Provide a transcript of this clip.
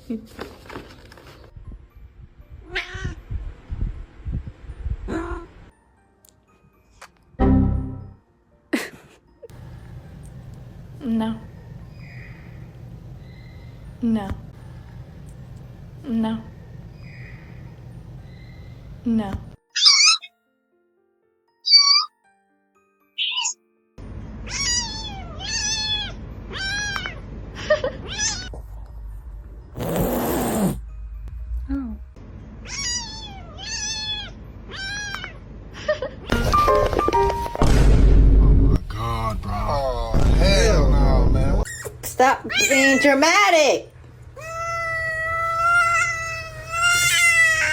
No. No. No. No. Oh. God, bro. Oh, hell no, man. Stop being dramatic.